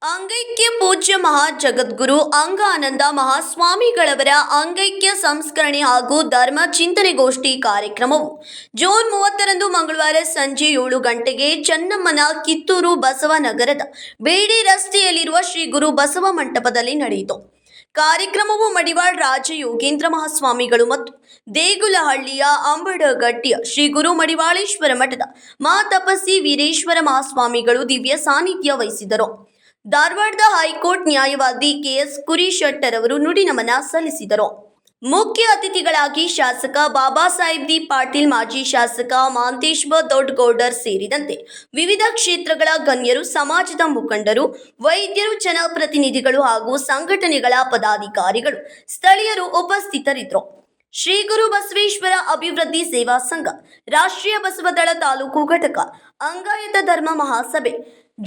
ಅಂಗೈಕ್ಯ ಪೂಜ್ಯ ಮಹಾ ಜಗದ್ಗುರು ಅಂಗಾನಂದ ಮಹಾಸ್ವಾಮಿಗಳವರ ಅಂಗೈಕ್ಯ ಸಂಸ್ಕರಣೆ ಹಾಗೂ ಧರ್ಮ ಚಿಂತನೆಗೋಷ್ಠಿ ಕಾರ್ಯಕ್ರಮವು ಜೂನ್ 30ರಂದು ಮಂಗಳವಾರ ಸಂಜೆ 7 ಗಂಟೆಗೆ ಚೆನ್ನಮ್ಮನ ಕಿತ್ತೂರು ಬಸವನಗರದ ಬೇಡಿ ರಸ್ತೆಯಲ್ಲಿರುವ ಶ್ರೀ ಗುರು ಬಸವ ಮಂಟಪದಲ್ಲಿ ನಡೆಯಿತು. ಕಾರ್ಯಕ್ರಮವು ಮಡಿವಾಳ ರಾಜಯೋಗೇಂದ್ರ ಮಹಾಸ್ವಾಮಿಗಳು ಮತ್ತು ದೇಗುಲಹಳ್ಳಿಯ ಅಂಬಡಗಟ್ಟಿಯ ಶ್ರೀ ಗುರು ಮಡಿವಾಳೇಶ್ವರ ಮಠದ ಮಹಾತಪಸ್ವಿ ವೀರೇಶ್ವರ ಮಹಾಸ್ವಾಮಿಗಳು ದಿವ್ಯ ಸಾನ್ನಿಧ್ಯ ವಹಿಸಿದರು. ಧಾರವಾಡದ ಹೈಕೋರ್ಟ್ ನ್ಯಾಯವಾದಿ ಕೆಎಸ್ ಕುರಿಶೆಟ್ಟರ್ ಅವರು ನುಡಿನಮನ ಸಲ್ಲಿಸಿದರು. ಮುಖ್ಯ ಅತಿಥಿಗಳಾಗಿ ಶಾಸಕ ಬಾಬಾ ಸಾಹೇಬ್ ಡಿ ಪಾಟೀಲ್, ಮಾಜಿ ಶಾಸಕ ಮಹಾಂತೇಶ ದೊಡ್ಡಗೌಡರ್ ಸೇರಿದಂತೆ ವಿವಿಧ ಕ್ಷೇತ್ರಗಳ ಗಣ್ಯರು, ಸಮಾಜದ ಮುಖಂಡರು, ವೈದ್ಯರು, ಜನಪ್ರತಿನಿಧಿಗಳು ಹಾಗೂ ಸಂಘಟನೆಗಳ ಪದಾಧಿಕಾರಿಗಳು, ಸ್ಥಳೀಯರು ಉಪಸ್ಥಿತರಿದ್ದರು. ಶ್ರೀ ಗುರು ಬಸವೇಶ್ವರ ಅಭಿವೃದ್ಧಿ ಸೇವಾ ಸಂಘ, ರಾಷ್ಟ್ರೀಯ ಬಸವದಳ ತಾಲೂಕು ಘಟಕ, ಅಂಗಾಯತ ಧರ್ಮ ಮಹಾಸಭೆ,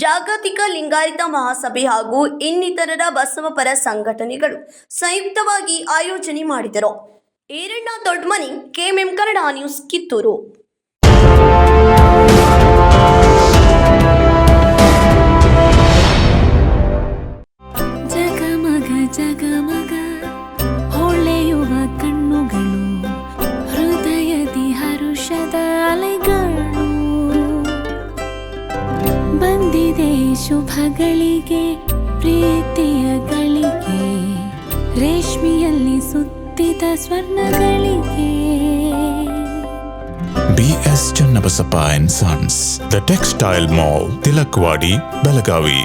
ಜಾಗತಿಕ ಲಿಂಗಾಯತ ಮಹಾಸಭೆ ಹಾಗೂ ಇನ್ನಿತರ ಬಸವಪರ ಸಂಘಟನೆಗಳು ಸಂಯುಕ್ತವಾಗಿ ಆಯೋಜನೆ ಮಾಡಿದರು. Iranna Doddamani, KMM Kannada news, Kittur. ಜಗಮಗ ಜಗಮಗ ಹೊಳೆಯುವ ಕಣ್ಣುಗಳು, ಹೃದಯದಿ ಹರುಷದ ಅಲೆಗಳು. ಬಂದಿದೆ ಶುಭಗಳಿಗೆ, ಪ್ರೀತಿಯ ಗಳಿಗೆ, ರೇಷ್ಮೆಯಲ್ಲಿ ಸುತ್ತಿದ ಸ್ವರ್ಣಗಳಿಗೆ. BS Channabasappa and Sons, The Textile Mall, Tilakvadi, Belagavi.